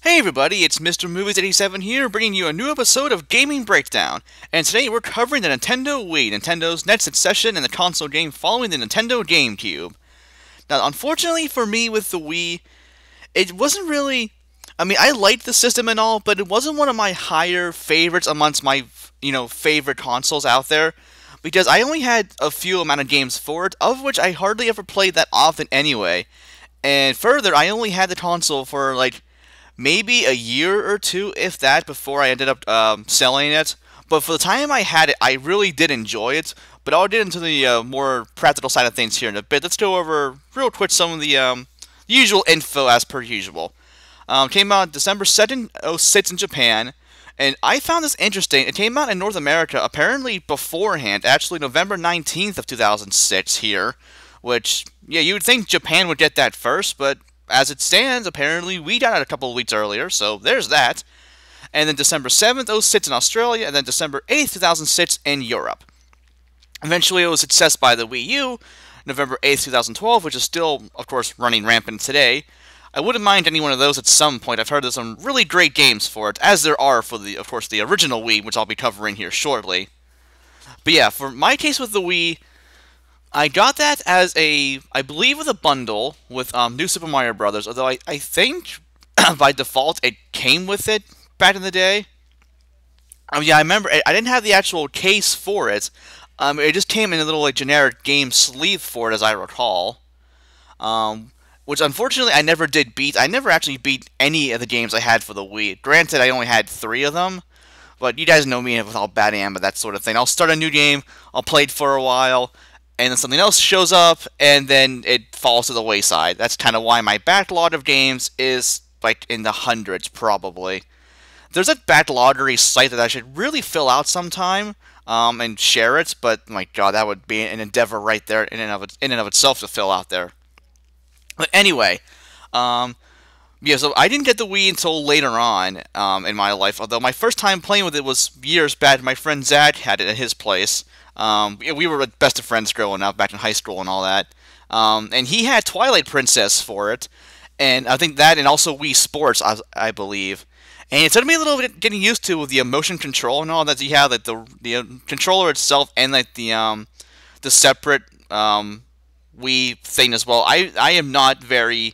Hey everybody, it's Mr. Movies87 here, bringing you a new episode of Gaming Breakdown. And today we're covering the Nintendo Wii, Nintendo's next succession in the console game following the Nintendo GameCube. Now, unfortunately for me with the Wii, it wasn't really... I liked the system and all, but it wasn't one of my higher favorites amongst my, favorite consoles out there. Because I only had a few amount of games for it, of which I hardly ever played that often anyway. And further, I only had the console for, maybe a year or two, if that, before I ended up selling it. But for the time I had it, I really did enjoy it. But I'll get into the more practical side of things here in a bit. Let's go over real quick some of the usual info as per usual. Came out December 2nd, 06 in Japan. And I found this interesting. It came out in North America apparently beforehand, actually November 19th of 2006 here. Which, yeah, you would think Japan would get that first, but as it stands, apparently we got it a couple of weeks earlier, so there's that. And then December 7th, 06 in Australia, and then December 8th, 2006 in Europe. Eventually, it was a success by the Wii U, November 8th, 2012, which is still, of course, running rampant today. I wouldn't mind any one of those at some point. I've heard there's some really great games for it, as there are for, of course, the original Wii, which I'll be covering here shortly. But yeah, for my case with the Wii, I got that as I believe with a bundle with New Super Mario Brothers, although I think by default it came with it back in the day. Yeah, I remember, I didn't have the actual case for it. It just came in a little generic game sleeve for it, as I recall. Which unfortunately I never did beat. I never actually beat any of the games I had for the Wii. Granted, I only had 3 of them. But you guys know me with how bad I am at that sort of thing. I'll start a new game, I'll play it for a while, and then something else shows up, and then it falls to the wayside. That's kind of why my backlog of games is, in the hundreds, probably. There's a backloggery site that I should really fill out sometime, and share it, but, my god, that would be an endeavor right there in and of itself to fill out there. But anyway, yeah, so I didn't get the Wii until later on in my life, although my first time playing with it was years back. My friend Zach had it at his place. We were best of friends growing up, back in high school and all that. And he had Twilight Princess for it, and I think that, and also Wii Sports, I believe. And it took me a little bit getting used to with the motion control and all that. You have the controller itself and the separate Wii thing as well. I am not very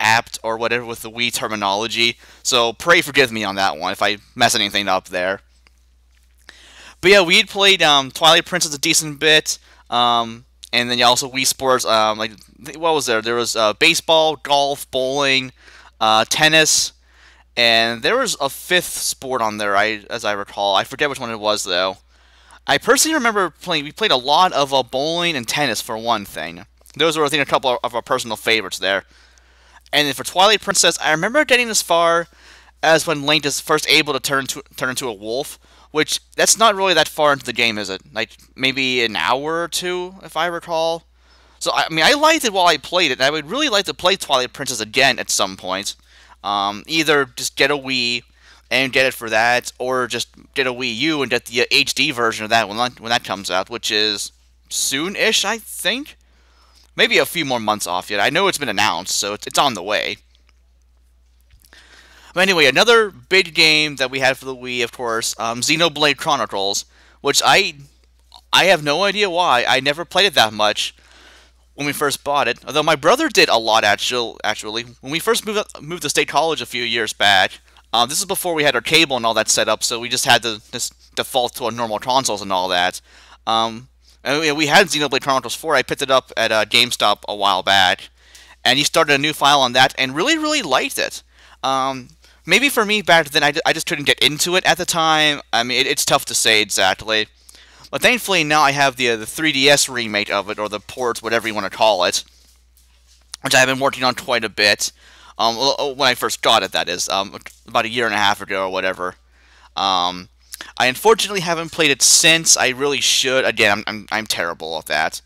apt or whatever with the Wii terminology, so pray forgive me on that one if I mess anything up there. But yeah, we had played Twilight Princess a decent bit, and then also Wii Sports. What was there? There was baseball, golf, bowling, tennis, and there was a 5th sport on there. As I recall, I forget which one it was though. I personally remember playing. We played a lot of bowling and tennis for one thing. Those were, I think, a couple of our personal favorites there. And then for Twilight Princess, I remember getting as far as when Link is first able to turn into a wolf, which that's not really that far into the game, is it? Maybe an hour or two, if I recall. So I liked it while I played it. And I would really like to play Twilight Princess again at some point. Either just get a Wii and get it for that, or just get a Wii U and get the HD version of that when that comes out, which is soon-ish, I think. Maybe a few more months off yet. I know it's been announced, so it's on the way. But anyway, another big game that we had for the Wii, of course, Xenoblade Chronicles, which I have no idea why. I never played it that much when we first bought it. Although my brother did a lot, actually. When we first moved to State College a few years back, this is before we had our cable and all that set up, so we just had to just default to our normal consoles and all that. And we had Xenoblade Chronicles 4. I picked it up at GameStop a while back, and he started a new file on that, and really, really liked it. Maybe for me back then, I just couldn't get into it at the time. I mean, it's tough to say exactly. But thankfully, now I have the 3DS remake of it, or the port, whatever you want to call it, which I've been working on quite a bit. When I first got it, that is, about a year and a half ago or whatever. I unfortunately haven't played it since. I really should. Again, I'm terrible at that.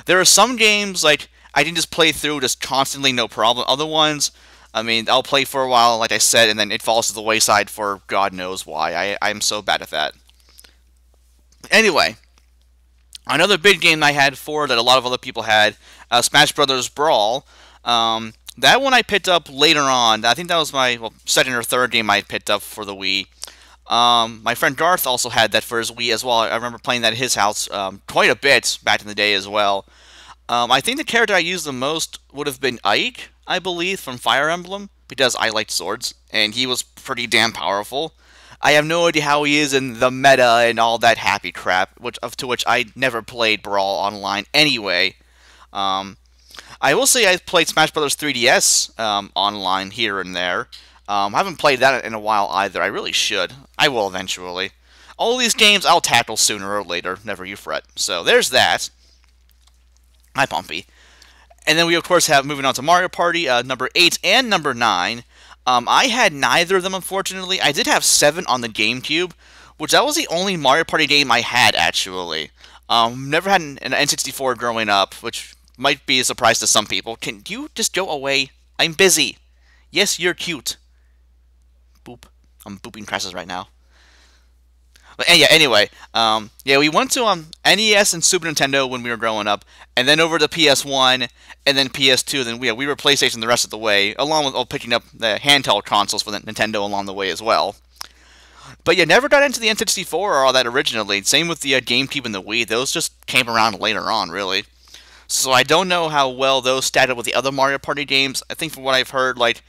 There are some games I can just play through just constantly, no problem. Other ones, I'll play for a while, like I said, and then it falls to the wayside for God knows why. I'm so bad at that. Anyway, another big game I had for that a lot of other people had, Smash Brothers Brawl. That one I picked up later on. I think that was my second or third game I picked up for the Wii. My friend Garth also had that for his Wii as well. I remember playing that at his house quite a bit back in the day as well. I think the character I used the most would have been Ike, I believe, from Fire Emblem, because I liked swords, and he was pretty damn powerful. I have no idea how he is in the meta and all that happy crap, to which I never played Brawl Online anyway. Um, I will say I played Smash Bros. 3DS online here and there. I haven't played that in a while either. I really should. I will eventually. All these games I'll tackle sooner or later. Never you fret. So there's that. Hi, Pompey. And then we, of course, have moving on to Mario Party, number 8 and number 9. I had neither of them, unfortunately. I did have 7 on the GameCube, which that was the only Mario Party game I had, actually. Never had an N64 growing up, which might be a surprise to some people. Can you just go away? I'm busy. Yes, you're cute. Boop. I'm booping crashes right now. But yeah, anyway, yeah, we went to NES and Super Nintendo when we were growing up, and then over to PS1, and then PS2. Then we were PlayStation the rest of the way, along with picking up the handheld consoles for the Nintendo along the way as well. But yeah, never got into the N64 or all that originally. Same with the GameCube and the Wii; those just came around later on, really. So I don't know how well those stacked up with the other Mario Party games. I think from what I've heard, like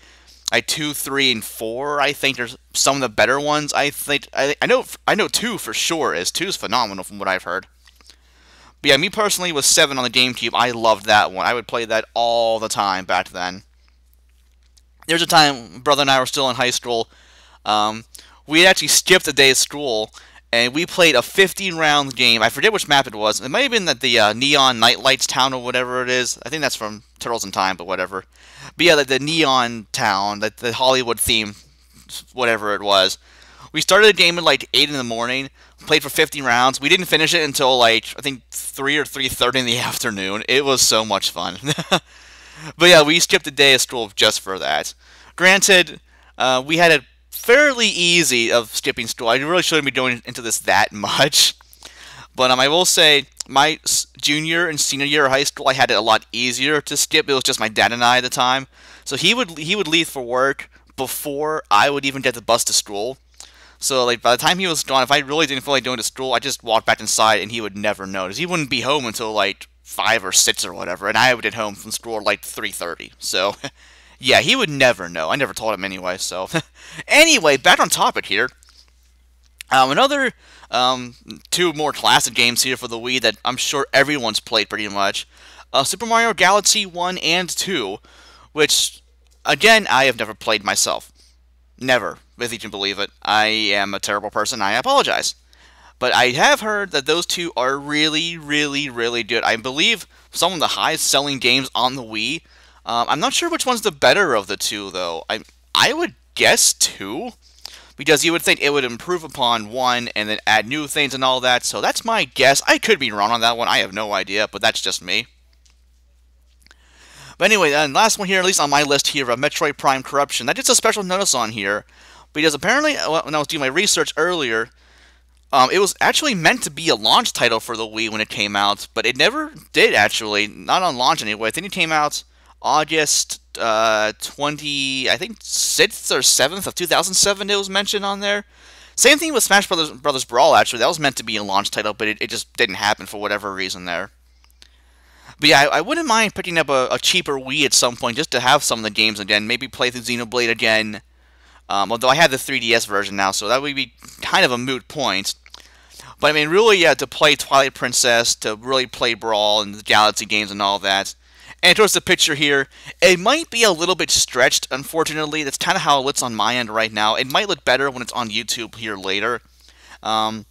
2, 3, and 4, I think there's some of the better ones. I think I know 2 for sure. 2 is phenomenal from what I've heard. But yeah, me personally with 7 on the GameCube, I loved that one. I would play that all the time back then. There's a time brother and I were still in high school. We had actually skipped a day of school, and we played a 15-round game. I forget which map it was. It might have been the Neon Nightlights town or whatever it is. I think that's from Turtles in Time, but whatever. But yeah, the Neon town, the Hollywood theme, whatever it was. We started the game at like 8 in the morning, played for 15 rounds. We didn't finish it until like, I think 3 or 3:30 in the afternoon. It was so much fun. But yeah, we skipped a day of school just for that. Granted, we had it fairly easy of skipping school. I really shouldn't be going into this that much. But I will say, my junior and senior year of high school, I had it a lot easier to skip. It was just my dad and I at the time. So he would leave for work before I would even get the bus to school. So like by the time he was gone, if I really didn't feel like going to school, I just walked back inside and he would never notice. He wouldn't be home until like 5 or 6 or whatever, and I would get home from school at like 3:30. So yeah, he would never know. I never told him anyway. So anyway, back on topic here. Another 2 more classic games here for the Wii that I'm sure everyone's played pretty much. Super Mario Galaxy 1 and 2, which, again, I have never played myself. Never, if you can believe it. I am a terrible person. I apologize. But I have heard that those 2 are really, really, really good. I believe some of the highest selling games on the Wii. I'm not sure which one's the better of the 2, though. I would guess 2. Because you would think it would improve upon 1 and then add new things and all that. So that's my guess. I could be wrong on that one. I have no idea, but that's just me. But anyway, and last one here, at least on my list here, of Metroid Prime Corruption. That gets a special notice on here. Because apparently, when I was doing my research earlier, it was actually meant to be a launch title for the Wii when it came out. But it never did, actually. Not on launch anyway. I think it came out August 20, I think 6th or 7th of 2007 it was mentioned on there. Same thing with Smash Brothers Brawl, actually. That was meant to be a launch title, but it just didn't happen for whatever reason there. But yeah, I wouldn't mind picking up a cheaper Wii at some point just to have some of the games again. Maybe play through Xenoblade again. Although I have the 3DS version now, so that would be kind of a moot point. But I mean, really, yeah, to play Twilight Princess, to really play Brawl and the Galaxy games and all that. And towards the picture here, it might be a little bit stretched, unfortunately. That's kind of how it looks on my end right now. It might look better when it's on YouTube here later. But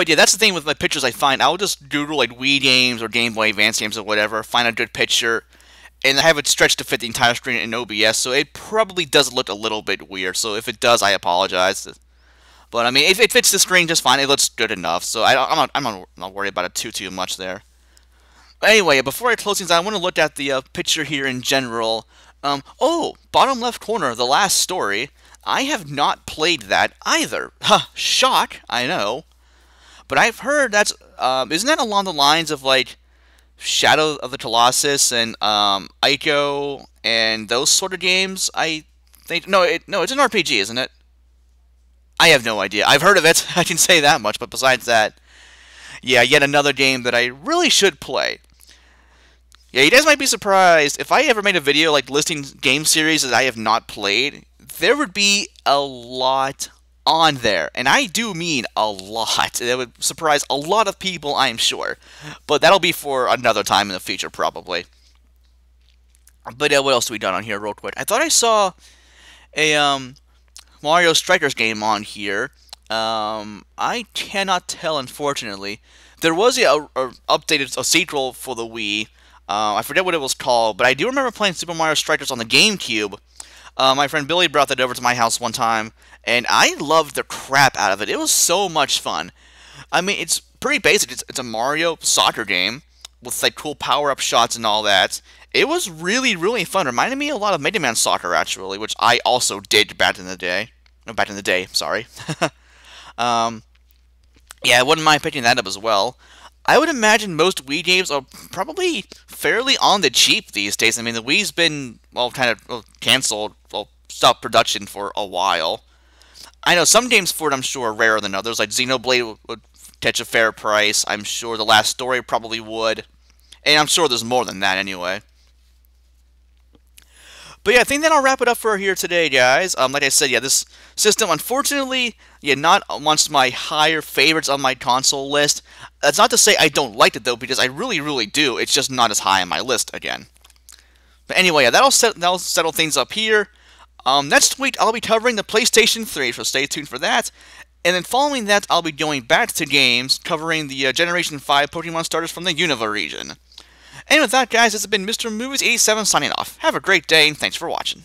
yeah, that's the thing with my pictures I find. I'll just Google like Wii games or Game Boy Advance games or whatever, find a good picture, and I have it stretched to fit the entire screen in OBS, so it probably does look a little bit weird. So if it does, I apologize. But I mean, if it fits the screen just fine, it looks good enough. So I'm not worried about it too much there. Anyway, before I close things out, I want to look at the picture here in general. Oh, bottom left corner, the last story. I have not played that either. Huh, shock, I know. But I've heard that's, isn't that along the lines of, like, Shadow of the Colossus and Ico and those sort of games. I think no, it's an RPG, isn't it? I have no idea. I've heard of it. I can say that much. But besides that, yeah, yet another game that I really should play. Yeah, you guys might be surprised if I ever made a video like listing game series that I have not played. There would be a lot on there, and I do mean a lot. That would surprise a lot of people, I'm sure. But that'll be for another time in the future, probably. But what else do we done on here, real quick? I thought I saw a Mario Strikers game on here. I cannot tell, unfortunately. There was a updated a sequel for the Wii. I forget what it was called, but I do remember playing Super Mario Strikers on the GameCube. My friend Billy brought that over to my house one time, and I loved the crap out of it. It was so much fun. I mean, it's pretty basic. It's a Mario soccer game with like cool power-up shots and all that. It was really, really fun. Reminded me a lot of Mega Man Soccer, actually, which I also did back in the day. No, back in the day, sorry. um, yeah, I wouldn't mind picking that up as well. I would imagine most Wii games are probably fairly on the cheap these days. I mean, the Wii's been, well, kind of canceled, well, stopped production for a while. I know some games for it, I'm sure, are rarer than others. Like Xenoblade would catch a fair price. I'm sure The Last Story probably would. And I'm sure there's more than that anyway. But yeah, I think that'll wrap it up for here today, guys. Like I said, yeah, this system, unfortunately, yeah, not amongst my higher favorites on my console list. That's not to say I don't like it, though, because I really, really do. It's just not as high on my list again. But anyway, yeah, that'll settle things up here. Next week, I'll be covering the PlayStation 3, so stay tuned for that. And then following that, I'll be going back to games, covering the Generation 5 Pokemon starters from the Unova region. And with that, guys, this has been Mr. Movies 87 signing off. Have a great day, and thanks for watching.